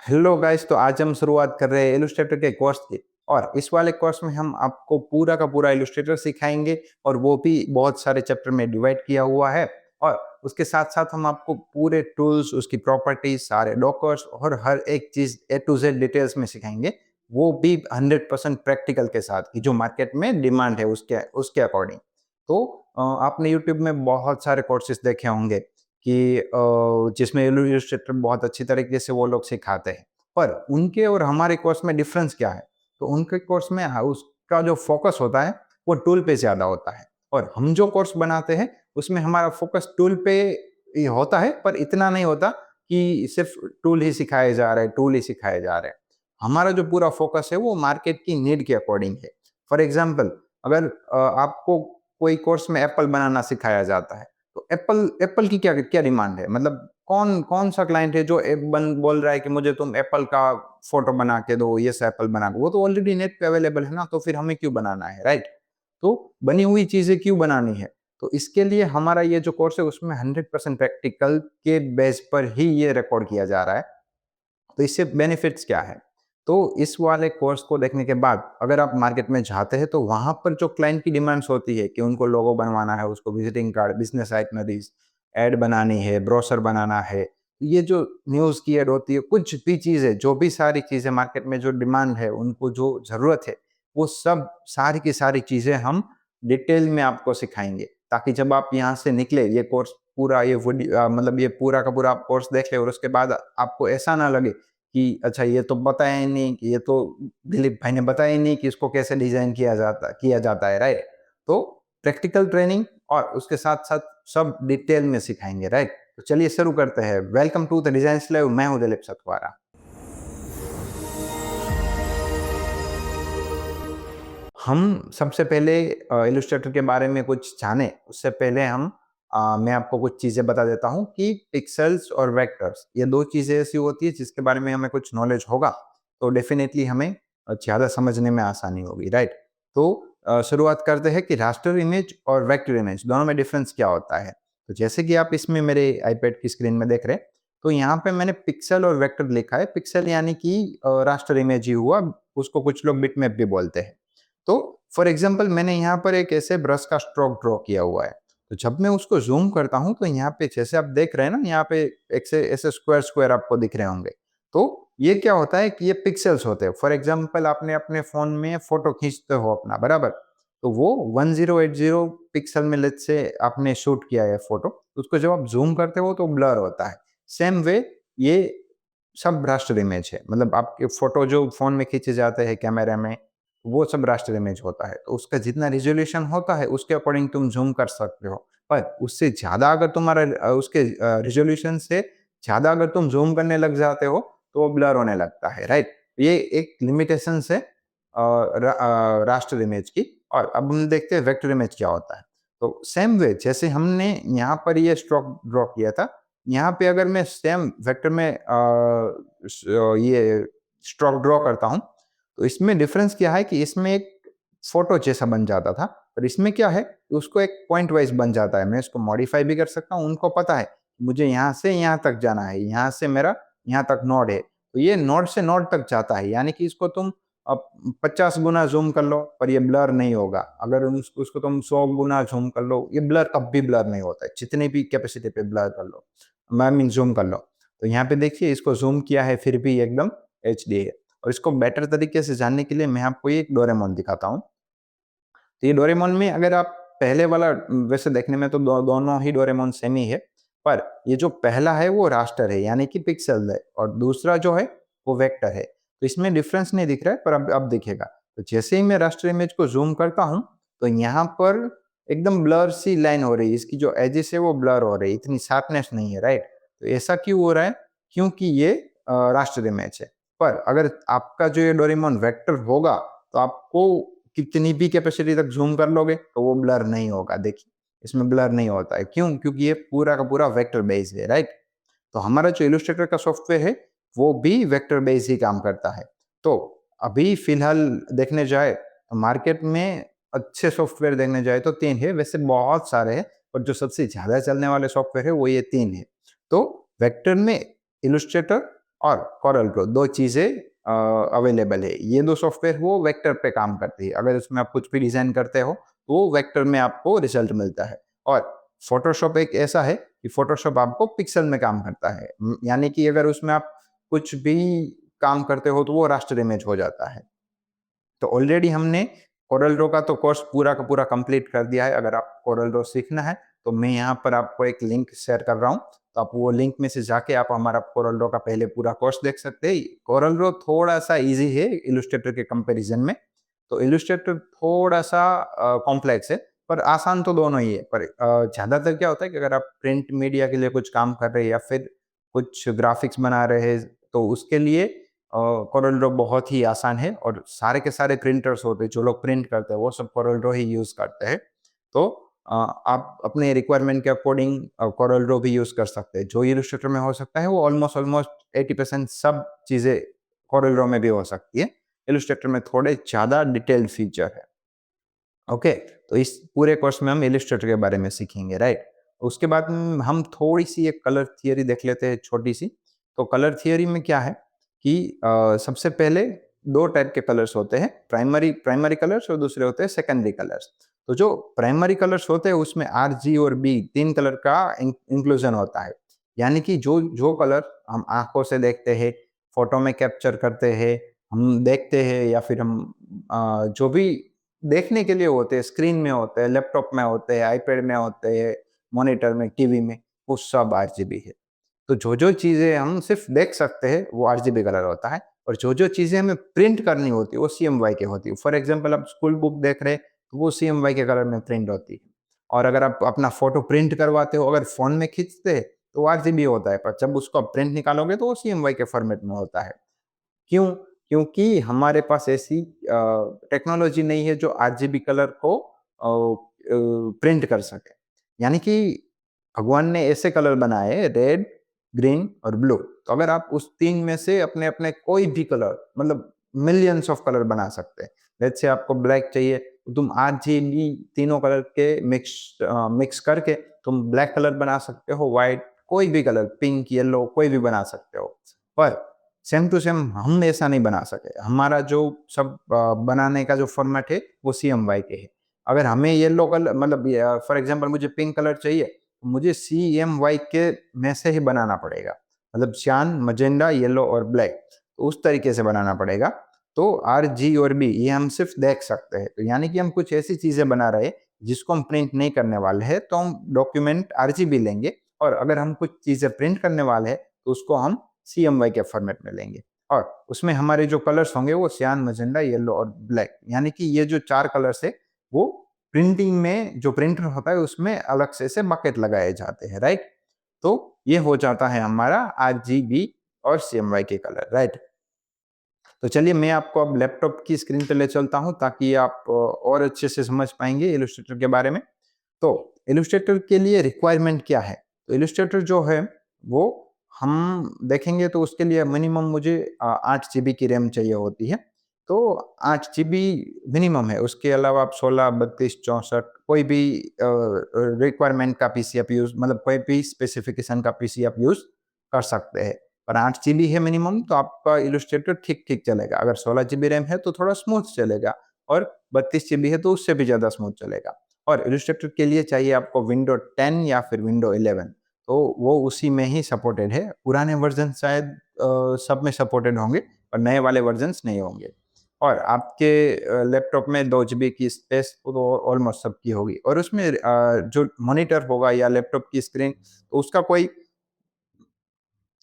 Hello guys, तो आज हम शुरुआत कर रहे हैं इलस्ट्रेटर के कोर्स की। और इस वाले कोर्स में हम आपको पूरा का पूरा इलस्ट्रेटर सिखाएंगे, और वो भी बहुत सारे चैप्टर में डिवाइड किया हुआ है। और उसके साथ साथ हम आपको पूरे टूल्स, उसकी प्रॉपर्टीज, सारे डॉकर्स और हर एक चीज ए टू जेड डिटेल्स में सिखाएंगे। वो भी 100% प्रैक्टिकल के साथ, कि जो मार्केट में डिमांड है उसके उसके अकॉर्डिंग। तो आपने यूट्यूब में बहुत सारे कोर्सेज देखे होंगे कि जिसमें इलस्ट्रेटर बहुत अच्छी तरीके से वो लोग सिखाते हैं। पर उनके और हमारे कोर्स में डिफरेंस क्या है? तो उनके कोर्स में उसका जो फोकस होता है वो टूल पे ज़्यादा होता है, और हम जो कोर्स बनाते हैं उसमें हमारा फोकस टूल पे ही होता है, पर इतना नहीं होता कि सिर्फ टूल ही सिखाए जा रहे हैं, टूल ही सिखाए जा रहे हैं। हमारा जो पूरा फोकस है वो मार्केट की नीड के अकॉर्डिंग है। फॉर एग्जाम्पल, अगर आपको कोई कोर्स में एप्पल बनाना सिखाया जाता है, तो एप्पल एप्पल की क्या क्या डिमांड है? मतलब कौन कौन सा क्लाइंट है जो बोल रहा है कि मुझे तुम एप्पल का फोटो बना के दो, ये एप्पल बना दो? वो तो ऑलरेडी नेट पे अवेलेबल है ना, तो फिर हमें क्यों बनाना है, राइट? तो बनी हुई चीजें क्यों बनानी है? तो इसके लिए हमारा ये जो कोर्स है उसमें 100% प्रैक्टिकल के बेस पर ही ये रिकॉर्ड किया जा रहा है। तो इससे बेनिफिट्स क्या है? तो इस वाले कोर्स को देखने के बाद अगर आप मार्केट में जाते हैं, तो वहां पर जो क्लाइंट की डिमांड्स होती है कि उनको लोगो बनवाना है, उसको visiting card, business itineraries, ad बनानी है, ब्रोशर बनाना है, ये जो न्यूज़ की एड होती है, कुछ भी चीज़ें, जो भी सारी चीज़ें मार्केट में जो डिमांड है, उनको जो ज़रूरत है, वो सब सारी की सारी चीज़ें हम डिटेल में आपको सिखाएंगे, ताकि जब आप यहाँ से निकले, ये कोर्स पूरा, मतलब ये पूरा का पूरा आप कोर्स देख ले, और उसके बाद आपको ऐसा ना लगे कि अच्छा, ये तो बताया ही नहीं, कि ये तो दिलीप भाई ने बताया ही नहीं कि इसको कैसे डिज़ाइन किया जाता है, राइट? तो प्रैक्टिकल ट्रेनिंग और उसके साथ-साथ सब डिटेल में सिखाएँगे, राइट? तो चलिए शुरू करते हैं। Welcome to the designs live, मैं हूँ दिलीप सतवारा। हम सबसे पहले इलस्ट्रेटर के बारे में कुछ जाने उससे पहले मैं आपको कुछ चीज़ें बता देता हूँ कि पिक्सेल्स और वेक्टर्स, ये 2 चीज़ें ऐसी होती है जिसके बारे में हमें कुछ नॉलेज होगा, तो डेफ़िनेटली हमें ज़्यादा समझने में आसानी होगी, राइट? तो शुरुआत करते हैं कि रास्टर इमेज और वेक्टर इमेज दोनों में डिफ़रेंस क्या होता है? तो जैसे कि आप इसमें मेरे आईपैड की स्क्रीन में देख रहे हैं, तो यहाँ पे मैंने पिक्सेल और वेक्टर लिखा है। पिक्सेल यानी कि रास्टर इमेज ही हुआ, उसको कुछ लोग बिटमैप भी बोलते हैं। तो फॉर एग्जांपल, मैंने यहाँ पर एक ऐसे ब्रश का स्ट्रोक ड्रॉ किया हुआ है। तो जब मैं उसको ज़ूम करता हूँ, तो यहाँ पे जैसे आप देख रहे हैं ना, यहाँ पे एक से ऐसे स्क्वायर-स्क्वायर आपको दिख रहे होंगे। तो ये क्या होता है कि ये पिक्सेल्स होते हैं। फॉर एग्जांपल, आपने अपने फ़ोन में फ़ोटो खींचते हो अपना, बराबर? तो वो 1080 पिक्सल में लेट्स से आपने शूट किया है फ़ोटो, उसको जब आप ज़ूम करते हो तो ब्लर होता है। सेम वे ये सब रास्टर इमेज है। मतलब आपके फ़ोटो जो फ़ोन में खींचे जाते हैं कैमरा में, वो सब रास्टर इमेज होता है। तो उसका जितना रिज़ॉल्यूशन होता है उसके अकॉर्डिंग तुम ज़ूम कर सकते हो। पर उससे ज़्यादा अगर तुम्हारा उसके रिज़ॉल्यूशन से ज़्यादा अगर तुम ज़ूम करने लग जाते हो, तो वो ब्लर होने लगता है, राइट? ये एक लिमिटेशंस है रास्टर इमेज की। और अब हम देखते हैं वेक्टर इमेज क्या होता है। तो सेम वे जैसे हमने यहाँ पर ये स्ट्रोक ड्रॉ किया था, यहाँ पे अगर मैं सेम वेक्टर में ये स्ट्रोक ड्रॉ करता हूँ, तो इसमें डिफरेंस क्या है कि इसमें एक फोटो जैसा बन जाता था, और इसमें क्या है कि उसको एक पॉइंट वाइज बन जाता है। मैं इसको मॉडिफाई भी कर सकता हूँ। उनको पता है मुझे यहाँ से यहाँ तक जाना है, यहाँ से मेरा यहाँ तक नोड है, तो ये नोड से नोड तक जाता है। यानी कि इसको तुम अब 50 गुना जूम कर लो, पर ये ब्लर नहीं होगा। अगर उसको तुम 100 गुना जूम कर लो, ये ब्लर कभी ब्लर नहीं होता है, जितनी भी कैपेसिटी पे ब्लर कर लो, मैं मीन जूम कर लो। तो यहाँ पे देखिए, इसको जूम किया है, फिर भी एकदम एचडी है। और इसको बेटर तरीके से जानने के लिए मैं आपको ये एक डोरेमोन दिखाता हूँ। तो ये डोरेमोन में अगर आप पहले वाला, वैसे देखने में तो दोनों ही डोरेमोन सेम ही है, पर ये जो पहला है वो रास्टर है, यानी कि पिक्सल है, और दूसरा जो है वो वेक्टर है। तो इसमें डिफरेंस नहीं दिख रहा है, पर अब दिखेगा। तो जैसे ही मैं रास्टर इमेज को जूम करता हूँ, तो यहाँ पर एकदम ब्लर सी लाइन हो रही है, इसकी जो एजेस है वो ब्लर हो रही है, इतनी शार्पनेस नहीं है, राइट? तो ऐसा क्यों हो रहा है? क्योंकि ये रास्टर इमेज है। पर अगर आपका जो ये डोरेमोन वेक्टर होगा, तो आपको कितनी भी कैपेसिटी तक ज़ूम कर लोगे तो वो ब्लर नहीं होगा। देखिए, इसमें ब्लर नहीं होता है। क्यों? क्योंकि ये पूरा का पूरा वेक्टर बेस है, राइट? तो हमारा जो इलस्ट्रेटर का सॉफ्टवेयर है, वो भी वेक्टर बेस ही काम करता है। तो अभी फ़िलहाल देखने जाए, तो मार्केट में अच्छे सॉफ्टवेयर देखने जाए तो 3 है। वैसे बहुत सारे हैं, पर जो सबसे ज़्यादा चलने वाले सॉफ्टवेयर है वो ये 3 है। तो वेक्टर में इलस्ट्रेटर, और Corel Draw, दो चीज़ें अवेलेबल है। ये दो सॉफ्टवेयर वो वेक्टर पे काम करती है। अगर उसमें आप कुछ भी डिज़ाइन करते हो तो वो वेक्टर में आपको रिजल्ट मिलता है। और फोटोशॉप एक ऐसा है कि फोटोशॉप आपको पिक्सल में काम करता है। यानी कि अगर उसमें आप कुछ भी काम करते हो तो वो रास्टर इमेज हो जाता है। तो ऑलरेडी हमने कोरल ड्रॉ का तो कोर्स पूरा का पूरा कंप्लीट कर दिया है। अगर आप कोरल ड्रॉ सीखना है तो मैं यहाँ पर आपको एक लिंक शेयर कर रहा हूँ, तो आप वो लिंक में से जाके आप हमारा कोरल ड्रॉ का पहले पूरा कोर्स देख सकते हैं। कोरल ड्रॉ थोड़ा सा इजी है इलस्ट्रेटर के कंपैरिजन में। तो इलस्ट्रेटर थोड़ा सा कॉम्प्लेक्स है, पर आसान तो दोनों ही है। पर ज़्यादातर क्या होता है कि अगर आप प्रिंट मीडिया के लिए कुछ काम कर रहे हैं या फिर कुछ ग्राफिक्स बना रहे हैं तो उसके लिए कोरल ड्रॉ बहुत ही आसान है। और सारे के सारे प्रिंटर्स होते हैं जो लोग प्रिंट करते हैं वो सब कोरल ड्रॉ ही यूज़ करते हैं। तो आप अपने रिक्वायरमेंट के अकॉर्डिंग कोरल ड्रॉ भी यूज़ कर सकते हैं। जो इलस्ट्रेटर में हो सकता है वो ऑलमोस्ट ऑलमोस्ट 80% सब चीज़ें कोरल ड्रॉ में भी हो सकती है। इलस्ट्रेटर में थोड़े ज़्यादा डिटेल्ड फीचर है। ओके, तो इस पूरे कोर्स में हम इलस्ट्रेटर के बारे में सीखेंगे, राइट? उसके बाद हम थोड़ी-सी एक कलर थियरी देख लेते हैं, छोटी-सी। तो कलर थियरी में क्या है कि सबसे पहले 2 टाइप के कलर्स होते हैं, प्राइमरी प्राइमरी कलर्स और दूसरे होते हैं सेकेंडरी कलर्स। तो जो प्राइमरी कलर्स होते हैं उसमें आर, जी और बी 3 कलर का इंक्लूजन होता है। यानी कि जो जो कलर हम आँखों से देखते हैं, फ़ोटो में कैप्चर करते हैं, हम देखते हैं या फिर हम जो भी देखने के लिए होते हैं, स्क्रीन में होते हैं, लैपटॉप में होते हैं, आईपैड में होते हैं, मॉनिटर में, टीवी में, वो सब आरजीबी है। तो जो-जो चीज़ें हम सिर्फ़ देख सकते हैं, वो आरजीबी कलर होता है। और जो-जो चीज़ें हमें प्रिंट करनी होती है, वो सीएमवाई की होती है। फॉर एग्ज़ाम्पल आप स्कूल बुक देख रहे हैं, तो वो सीएमवाई के कलर में प्रिंट होती है। और अगर आप अपना फ़ोटो प्रिंट करवाते हो, अगर फ़ोन में खींचते हैं, तो वो आरजीबी होता है, पर जब उसको आप प्रिंट निकालोगे, तो वो सीएमवाई के फ़ॉर्मेट में होता है। क्यों? क्योंकि हमारे पास ऐसी टेक्नोलॉजी नहीं है जो आरजीबी कलर को प्रिंट कर सके। यानी कि भगवान ने ऐसे कलर बनाए रेड, ग्रीन और ब्लू। तो अगर आप उस 3 में से अपने-अपने कोई भी कलर मतलब मिलियंस ऑफ कलर बना सकते हैं। लेट्स से आपको ब्लैक चाहिए, तो तुम आरजीबी तीनों कलर के मिक्स करके तुम ब्लैक कलर बना सकते हो, व्हाइट कोई भी कलर पिंक, येलो कोई भी बना सकते हो। पर सेम टू सेम हम ऐसा नहीं बना सके। हमारा जो सब बनाने का जो फॉर्मेट है वो सीएमवाई के है। अगर हमें येलो कलर मतलब फॉर एग्जांपल मुझे पिंक कलर चाहिए, तो मुझे सीएमवाई के में से ही बनाना पड़ेगा। मतलब सियान, मैजेंटा, येलो और ब्लैक तो उस तरीके से बनाना पड़ेगा। तो आर, जी और बी ये हम सिर्फ देख सकते हैं। तो यानी कि हम कुछ ऐसी चीज़ें बना रहे हैं जिसको हम प्रिंट नहीं करने वाले हैं, तो हम डॉक्यूमेंट आरजीबी लेंगे। और अगर हम कुछ चीज़ें प्रिंट करने वाले हैं, तो उसको हम सीएमवाई के फॉर्मेट में लेंगे। और उसमें हमारे जो कलर्स होंगे वो सियान, मैजेंटा, येलो और ब्लैक। यानी कि ये जो 4 कलर्स है वो प्रिंटिंग में जो प्रिंटर होता है उसमें अलग से ऐसे बकेट लगाए जाते हैं, राइट? तो ये हो जाता है हमारा आरजीबी और सीएमवाई के कलर, राइट? तो चलिए मैं आपको अब लैपटॉप की स्क्रीन पे ले चलता हूँ ताकि आप और अच्छे से समझ पाएँगे इलस्ट्रेटर के बारे में। तो इलस्ट्रेटर के लिए रिक्वायरमेंट क्या है? तो इलस्ट्रेटर जो है वो हम देखेंगे तो उसके लिए मिनिमम मुझे 8 जीबी की रैम चाहिए होती है। तो 8 जीबी मिनिमम है। उसके अलावा आप 16, 32, 64 कोई भी रिक्वायरमेंट का पीसी आप यूज़ मतलब कोई भी स्पेसिफिकेशन का पीसी आप यूज़ कर सकते हैं। पर 8 जीबी है मिनिमम तो आपका इलस्ट्रेटर ठीक-ठीक चलेगा। अगर 16 जीबी रैम है तो थोड़ा स्मूथ चलेगा और 32 जीबी है तो उससे भी ज़्यादा स्मूथ चलेगा। और इलस्ट्रेटर के लिए चाहिए आपको विंडो 10 या फिर विंडो 11 तो वो उसी में ही सपोर्टेड है। पुराने वर्ज़न शायद सब में सपोर्टेड होंगे पर नए वाले वर्ज़न्स नहीं होंगे। और आपके लैपटॉप में 2 जीबी की स्पेस तो ऑलमोस्ट सबकी होगी और उसमें जो मॉनिटर होगा या लैपटॉप की स्क्रीन तो उसका कोई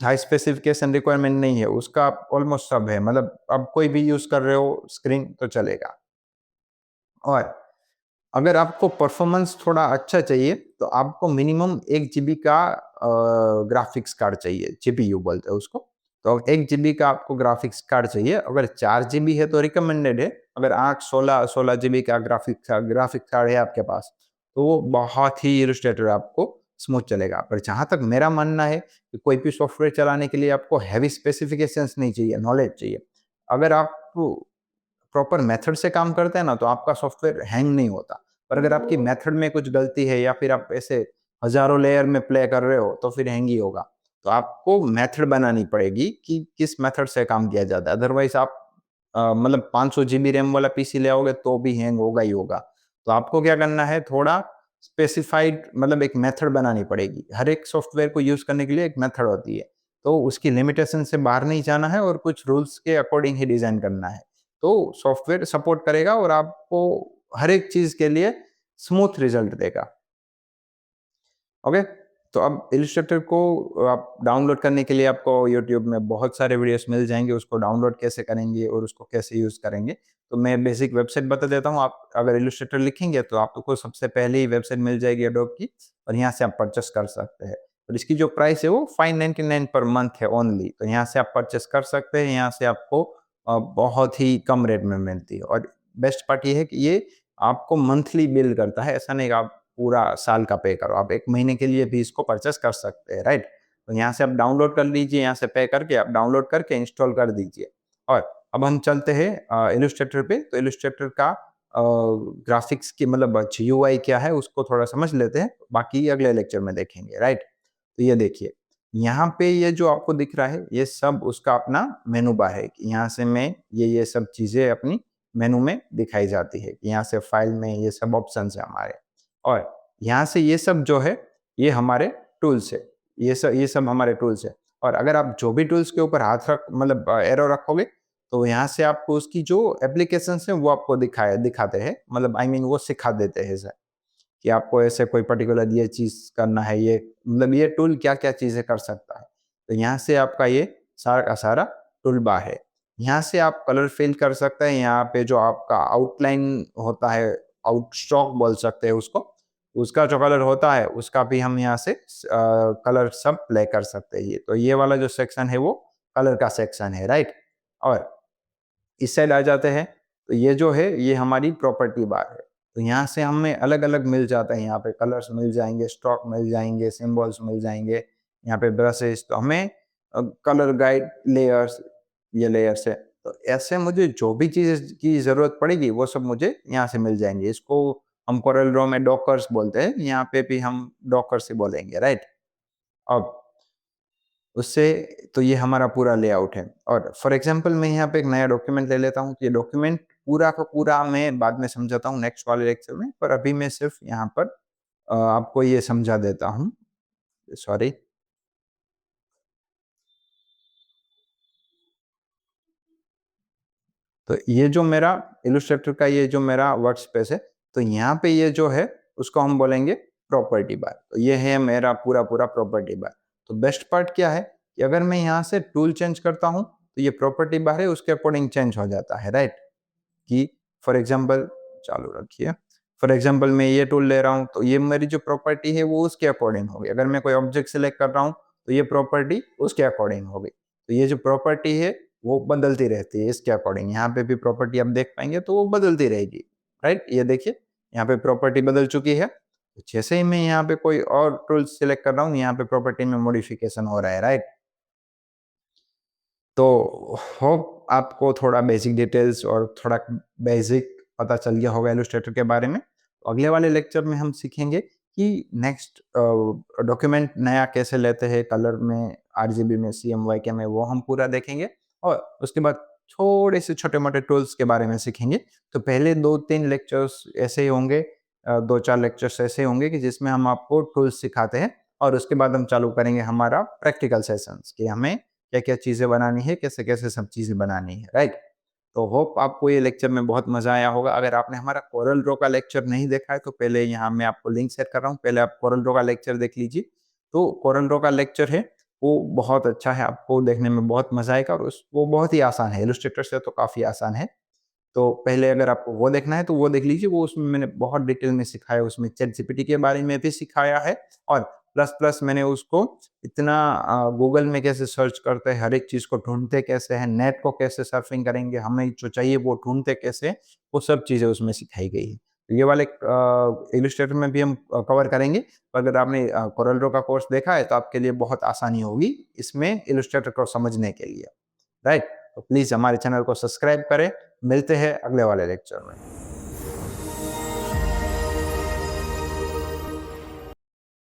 हाई स्पेसिफिकेशन रिक्वायरमेंट नहीं है, उसका ऑलमोस्ट सब है। मतलब आप कोई भी यूज़ कर रहे हो स्क्रीन तो चलेगा। और अगर आपको परफॉर्मेंस थोड़ा अच्छा चाहिए, तो आपको मिनिमम 1 जीबी का ग्राफिक्स कार्ड चाहिए, जीपीयू बोलते हैं उसको। तो 1 जीबी का आपको ग्राफिक्स कार्ड चाहिए, अगर 4 जीबी है तो रिकमेंडेड है। अगर 8, 16 जीबी का ग्राफिक्स कार्ड है आपके पास, तो वो बहुत ही इलस्ट्रेटर आपको स्मूथ चलेगा। पर जहाँ तक मेरा मानना है कि कोई भी सॉफ्टवेयर चलाने के लिए आपको हेवी स्पेसिफिकेशंस नहीं चाहिए, नॉलेज चाहिए। अगर आप प्रॉपर मेथड से काम करते हैं ना, तो आपका सॉफ्टवेयर हैंग नहीं होता। पर अगर आपकी मेथड में कुछ गलती है या फिर आप ऐसे हज़ारों लेयर में प्ले कर रहे हो, तो फिर हैंग ही होगा। तो आपको मेथड बनानी पड़ेगी कि किस मेथड से काम किया जाता है। अदरवाइज़ आप मतलब 500 जीबी रैम वाला पीसी ले आओगे तो भी हैंग होगा ही होगा। तो आपको क्या करना है, थोड़ा स्पेसिफाइड मतलब एक मेथड बनानी पड़ेगी। हर एक सॉफ्टवेयर को यूज़ करने के लिए एक मेथड होती है। तो उसकी लिमिटेशन से बाहर नहीं जाना है और कुछ रूल्स के अकॉर्डिंग ही डिज़ाइन करना है। तो सॉफ्टवेयर सपोर्ट करेगा और आपको हर एक चीज़ के लिए स्मूथ रिज़ल्ट देगा। ओके? तो अब इलस्ट्रेटर को आप डाउनलोड करने के लिए आपको यूट्यूब में बहुत सारे वीडियोस मिल जाएँगे, उसको डाउनलोड कैसे करेंगे और उसको कैसे यूज़ करेंगे। तो मैं बेसिक वेबसाइट बता देता हूँ, आप अगर इलस्ट्रेटर लिखेंगे तो आपको सबसे पहले ही वेबसाइट मिल जाएगी एडोब की और यहाँ से आप परचेस कर सकते हैं। और इसकी जो प्राइस है वो 599 पर मंथ है ओनली। तो यहाँ से आप परचेस कर सकते हैं, यहाँ से आपको बहुत ही कम रेट में मिलती है और बेस्ट पार्ट ये है कि ये आपको मंथली बिल करता है, ऐसा नहीं कि आप पूरा साल का पे करो, आप 1 महीने के लिए भी इसको परचेस कर सकते हैं, राइट? तो यहाँ से आप डाउनलोड कर लीजिए, यहाँ से पे करके आप डाउनलोड करके इंस्टॉल कर दीजिए। और अब हम चलते हैं इलस्ट्रेटर पे, तो इलस्ट्रेटर का ग्राफिक्स की मतलब जीयूआई क्या है उसको थोड़ा समझ लेते हैं, बाकी अगले लेक्चर में देखेंगे, राइट? तो ये देखिए, यहाँ पे ये जो आपको दिख रहा है, ये सब उसका अपना मेनू बार है। यहाँ से मैं ये सब चीज़ें अपनी मेनू में दिखाई जाती है। यहाँ से फाइल में ये सब ऑप्शंस है हमारे। और यहाँ से ये सब जो है, ये हमारे टूल्स है। ये सब हमारे टूल्स है और अगर आप जो भी टूल्स के ऊपर हाथ रख मतलब एरो रखोगे, तो यहाँ से आपको उसकी जो एप्लीकेशंस हैं, वो आपको दिखाते हैं। मतलब आई मीन वो सिखा देते हैं सर, कि आपको ऐसे कोई पर्टिकुलर ये चीज़ करना है, ये मतलब ये टूल क्या-क्या चीज़ें कर सकता है। तो यहाँ से आपका ये सारा का सारा टूल बार है। यहाँ से आप कलर फिल कर सकते हैं, यहाँ पे जो आपका आउटलाइन होता है, आउटस्टॉक बोल सकते हैं उसको, उसका जो कलर होता है, उसका भी हम यहाँ से कलर सब प्ले कर सकते हैं। ये तो ये वाला जो सेक्शन है, वो कलर का सेक्शन है, राइट? और इस साइड आ जाते हैं, तो ये जो है, ये हमारी प्रॉपर्टी बार है। तो यहाँ से हमें अलग-अलग मिल जाता है, यहाँ पे कलर्स मिल जाएँगे, स्ट्रोक मिल जाएँगे, सिम्बल्स मिल जाएँगे, यहाँ पे ब्रशेज़, तो हमें कलर गाइड, लेयर्स, ये लेयर्स है। तो ऐसे मुझे जो भी चीज़ की ज़रूरत पड़ेगी, वो सब मुझे यहाँ से मिल जाएँगी। इसको हम कोरल ड्रॉ में डॉकर्स बोलते हैं, यहाँ पे भी हम डॉकर्स ही बोलेंगे, राइट? अब उससे तो ये हमारा पूरा लेआउट है और फॉर एग्जांपल मैं यहाँ पे एक नया डॉक्यूमेंट ले लेता हूँ। ये डॉक्यूमेंट पूरा का पूरा मैं बाद में समझाता हूँ नेक्स्ट वाले लेक्चर में, पर अभी मैं सिर्फ यहाँ पर आपको ये समझा देता हूँ। सॉरी। तो ये जो मेरा इलस्ट्रेटर का ये जो मेरा वर्कस्पेस है, तो यहाँ पे ये जो है उसको हम बोलेंगे प्रॉपर्टी बार। तो ये है मेरा पूरा प्रॉपर्टी बार। तो बेस्ट पार्ट क्या है कि अगर मैं यहाँ से टूल चेंज करता हूँ, तो ये प्रॉपर्टी बार है उसके अकॉर्डिंग चेंज हो जाता है, राइट? कि फॉर एग्जांपल चालू रखिए। फॉर एग्जांपल मैं ये टूल ले रहा हूँ, तो ये मेरी जो प्रॉपर्टी है वो उसके अकॉर्डिंग होगी। अगर मैं कोई ऑब्जेक्ट सिलेक्ट कर रहा हूँ, तो ये प्रॉपर्टी उसके अकॉर्डिंग होगी। तो ये जो प्रॉपर्टी है वो बदलती रहती है इसके अकॉर्डिंग। यहाँ पे भी प्रॉपर्टी आप देख पाएँगे तो वो बदलती रहेगी, राइट? ये देखिए, यहाँ पे प्रॉपर्टी बदल चुकी है। जैसे ही मैं यहाँ पे कोई और टूल सिलेक्ट कर रहा हूँ, यहाँ पे प्रॉपर्टी में मॉडिफिकेशन हो रहा है, राइट? तो होप आपको थोड़ा बेसिक डिटेल्स और थोड़ा बेसिक पता चल गया होगा इलस्ट्रेटर के बारे में। तो अगले वाले लेक्चर में हम सीखेंगे कि नेक्स्ट डॉक्यूमेंट नया कैसे लेते हैं, कलर में, आरजीबी में, सीएमवाई में, वो हम पूरा देखेंगे और उसके बाद थोड़े से छोटे-मोटे टूल्स के बारे में सीखेंगे। तो पहले 2-3 लेक्चर्स ऐसे ही होंगे, 2-4 लेक्चर्स ऐसे होंगे कि जिसमें हम आपको टूल्स सिखाते हैं और उसके बाद हम चालू करेंगे हमारा प्रैक्टिकल सेशंस कि हमें क्या-क्या चीज़ें बनानी है, कैसे-कैसे सब चीज़ें बनानी है, राइट? तो होप आपको ये लेक्चर में बहुत मज़ा आया होगा। अगर आपने हमारा कोरल ड्रॉ का लेक्चर नहीं देखा है, तो पहले यहाँ मैं आपको लिंक शेयर कर रहा हूँ, पहले आप कोरल ड्रॉ का लेक्चर देख लीजिए। तो कोरल ड्रॉ का लेक्चर है, वो बहुत अच्छा है, आपको देखने में बहुत मज़ा आएगा और वो बहुत ही आसान है, इलस्ट्रेटर से तो काफ़ी आसान है। तो पहले अगर आपको वो देखना है तो वो देख लीजिए, वो उसमें मैंने बहुत डिटेल में सिखाया है, उसमें चैटजीपीटी के बारे में भी सिखाया है और प्लस मैंने उसको इतना गूगल में कैसे सर्च करते हैं, हर एक चीज़ को ढूँढते कैसे हैं, नेट को कैसे सर्फिंग करेंगे, हमें जो चाहिए वो ढूँढते कैसे, वो सब चीज़ें उसमें सिखाई गई है। तो ये वाले इलस्ट्रेटर में भी हम कवर करेंगे। तो अगर आपने कोरल ड्रॉ का कोर्स देखा है तो आपके लिए बहुत आसानी होगी इसमें इलस्ट्रेटर को समझने के लिए, राइट? तो प्लीज़ हमारे चैनल को सब्सक्राइब करें। मिलते हैं अगले वाले लेक्चर में।